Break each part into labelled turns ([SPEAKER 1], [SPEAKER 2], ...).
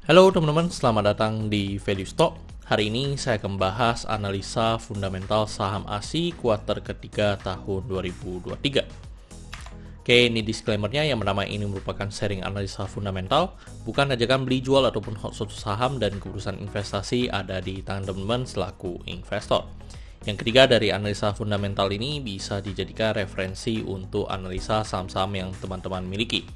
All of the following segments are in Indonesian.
[SPEAKER 1] Halo teman-teman, selamat datang di Value Stock. Hari ini saya akan membahas analisa fundamental saham ASI kuartal ketiga tahun 2023. Oke, ini disclaimer-nya yang pertama ini merupakan sharing analisa fundamental, bukan ajakan beli jual ataupun hot suatu saham dan keputusan investasi ada di tangan teman-teman selaku investor. Yang ketiga, dari analisa fundamental ini bisa dijadikan referensi untuk analisa saham-saham yang teman-teman miliki.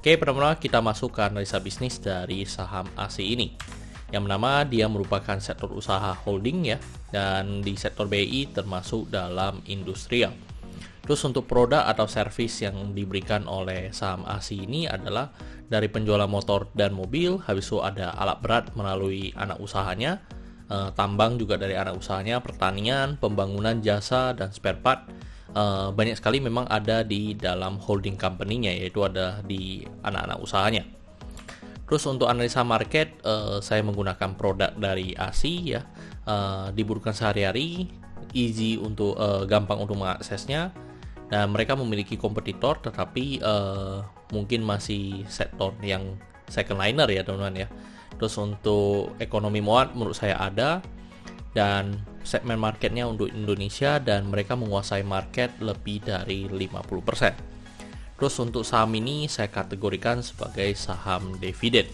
[SPEAKER 1] Oke, pertama kita masuk ke analisa bisnis dari saham ASI ini. Yang pertama, dia merupakan sektor usaha holding ya, dan di sektor BI termasuk dalam industrial. Terus untuk produk atau service yang diberikan oleh saham ASI ini adalah dari penjualan motor dan mobil, habis itu ada alat berat melalui anak usahanya, tambang juga dari anak usahanya, pertanian, pembangunan, jasa, dan spare part. Banyak sekali memang ada di dalam holding company-nya, yaitu ada di anak-anak usahanya. Terus untuk analisa market, saya menggunakan produk dari ASI ya, dibutuhkan sehari-hari, easy untuk gampang untuk mengaksesnya, dan mereka memiliki kompetitor tetapi mungkin masih sektor yang second liner ya teman-teman ya. Terus untuk ekonomi muat menurut saya ada, dan segmen marketnya untuk Indonesia dan mereka menguasai market lebih dari 50%. Terus untuk saham ini saya kategorikan sebagai saham dividen.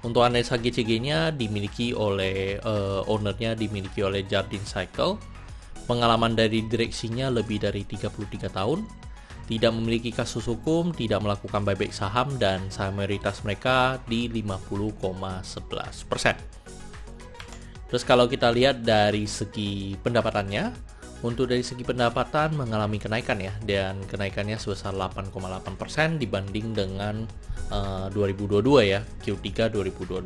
[SPEAKER 1] Untuk analisa GCG-nya dimiliki oleh ownernya dimiliki oleh Jardine Cycle. Pengalaman dari direksinya lebih dari 33 tahun. Tidak memiliki kasus hukum, tidak melakukan buyback saham, dan saham mayoritas mereka di 50,11%. Terus kalau kita lihat dari segi pendapatannya, untuk dari segi pendapatan mengalami kenaikan ya, dan kenaikannya sebesar 8,8% dibanding dengan 2022 ya, Q3 2022.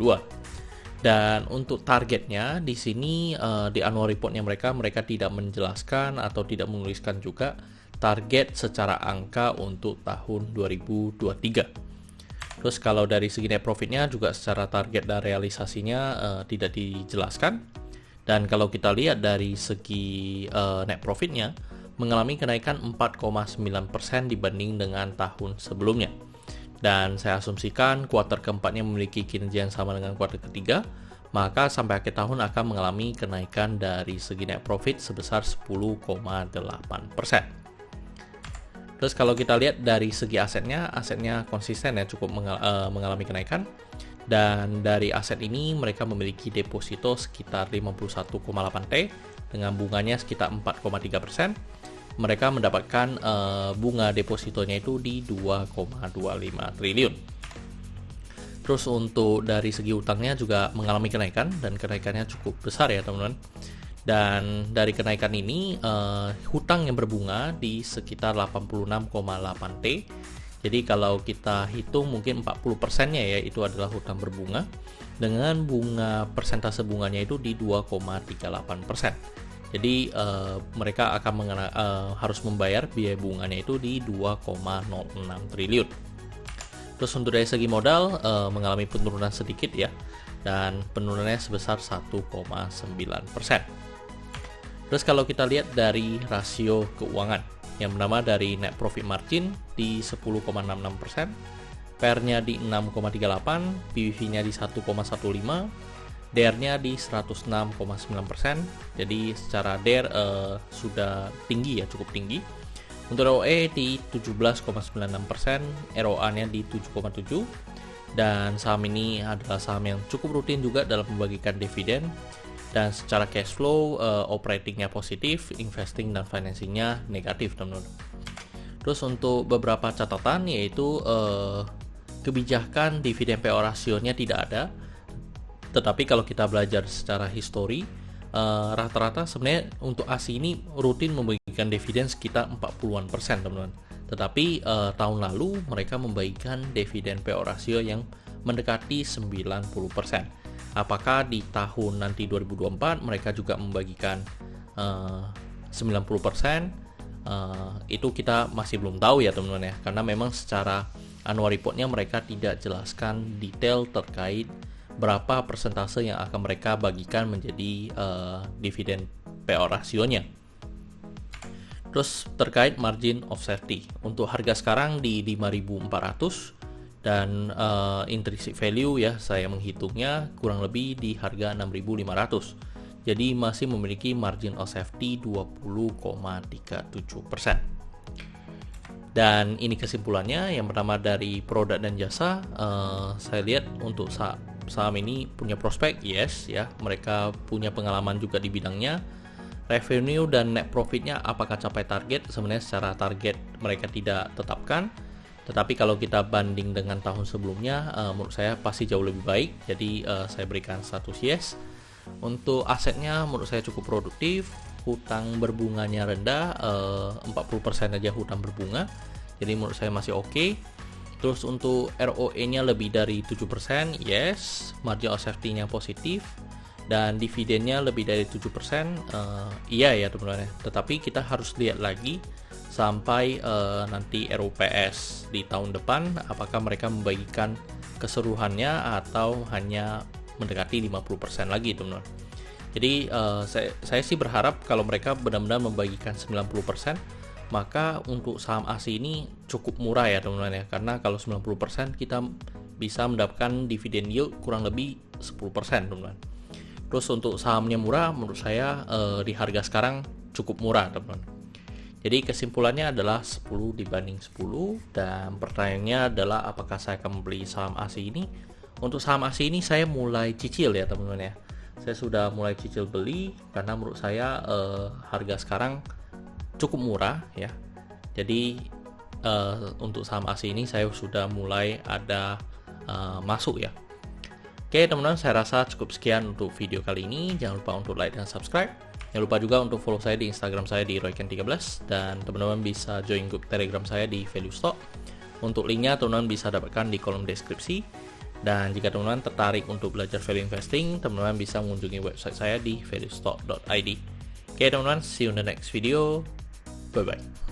[SPEAKER 1] Dan untuk targetnya di sini di annual reportnya mereka tidak menjelaskan atau tidak menuliskan juga target secara angka untuk tahun 2023. Terus kalau dari segi net profitnya juga secara target dan realisasinya tidak dijelaskan. Dan kalau kita lihat dari segi net profitnya mengalami kenaikan 4,9% dibanding dengan tahun sebelumnya. Dan saya asumsikan kuartal keempatnya memiliki kinerja yang sama dengan kuartal ketiga, maka sampai akhir tahun akan mengalami kenaikan dari segi net profit sebesar 10,8%. Terus kalau kita lihat dari segi asetnya konsisten ya, cukup mengalami kenaikan. Dan dari aset ini mereka memiliki deposito sekitar 51,8 T dengan bunganya sekitar 4,3%. Mereka mendapatkan bunga depositonya itu di 2,25 triliun. Terus untuk dari segi utangnya juga mengalami kenaikan, dan kenaikannya cukup besar ya teman-teman. Dan dari kenaikan ini hutang yang berbunga di sekitar 86,8 T. Jadi kalau kita hitung mungkin 40%-nya ya itu adalah hutang berbunga, dengan bunga persentase bunganya itu di 2,38%. Jadi mereka akan harus membayar biaya bunganya itu di 2,06 triliun. Terus untuk dari segi modal mengalami penurunan sedikit ya, dan penurunannya sebesar 1,9%. Terus kalau kita lihat dari rasio keuangan, yang pertama dari net profit margin di 10,66%, PER-nya di 6,38%, PBV-nya di 1,15%, DER-nya di 106,9%. Jadi secara DER sudah tinggi ya, cukup tinggi. Untuk ROE di 17,96%, ROA-nya di 7,7%, dan saham ini adalah saham yang cukup rutin juga dalam membagikan dividen. Dan secara cash flow, operatingnya positif, investing dan financingnya negatif teman-teman. Terus untuk beberapa catatan yaitu kebijakan dividen payout ratio-nya tidak ada. Tetapi kalau kita belajar secara histori, rata-rata sebenarnya untuk ASI ini rutin membagikan dividen sekitar 40-an% teman-teman. Tetapi tahun lalu mereka membagikan dividen payout ratio yang mendekati 90%. Apakah di tahun nanti 2024 mereka juga membagikan 90%? Itu kita masih belum tahu ya teman-teman ya, karena memang secara annual reportnya mereka tidak jelaskan detail terkait berapa persentase yang akan mereka bagikan menjadi dividen payout ratio-nya. Terus terkait margin of safety, untuk harga sekarang di 5.400 Dan intrinsic value ya, saya menghitungnya kurang lebih di harga 6.500. Jadi masih memiliki margin of safety 20,37%. Dan ini kesimpulannya. Yang pertama dari produk dan jasa, saya lihat untuk saham ini punya prospek, yes ya, mereka punya pengalaman juga di bidangnya. Revenue dan net profitnya apakah capai target? Sebenarnya secara target mereka tidak tetapkan, tetapi kalau kita banding dengan tahun sebelumnya, menurut saya pasti jauh lebih baik. Jadi saya berikan status yes. Untuk asetnya menurut saya cukup produktif, hutang berbunganya rendah, 40% aja hutang berbunga, jadi menurut saya masih oke. Terus untuk ROE-nya lebih dari 7%, yes. Margin of safety-nya positif, dan dividennya lebih dari 7%, iya ya teman-teman. Tetapi kita harus lihat lagi sampai nanti ROPS di tahun depan, apakah mereka membagikan keseluruhannya atau hanya mendekati 50% lagi teman-teman. Jadi saya sih berharap kalau mereka benar-benar membagikan 90%, maka untuk saham ASI ini cukup murah ya teman-teman ya. Karena kalau 90% kita bisa mendapatkan dividen yield kurang lebih 10% teman-teman. Terus untuk sahamnya murah, menurut saya di harga sekarang cukup murah teman-teman. Jadi kesimpulannya adalah 10 dibanding 10, dan pertanyaannya adalah apakah saya akan membeli saham ASI ini. Untuk saham ASI ini saya mulai cicil ya teman-teman ya. Saya sudah mulai cicil beli karena menurut saya harga sekarang cukup murah ya. Jadi untuk saham ASI ini saya sudah mulai ada masuk ya. Oke teman-teman, saya rasa cukup sekian untuk video kali ini. Jangan lupa untuk like dan subscribe. Jangan lupa juga untuk follow saya di Instagram saya di royken13, dan teman-teman bisa join grup Telegram saya di Value Stock. Untuk linknya teman-teman bisa dapatkan di kolom deskripsi. Dan jika teman-teman tertarik untuk belajar value investing, teman-teman bisa mengunjungi website saya di valuestock.id. Oke teman-teman, see you in the next video. Bye-bye.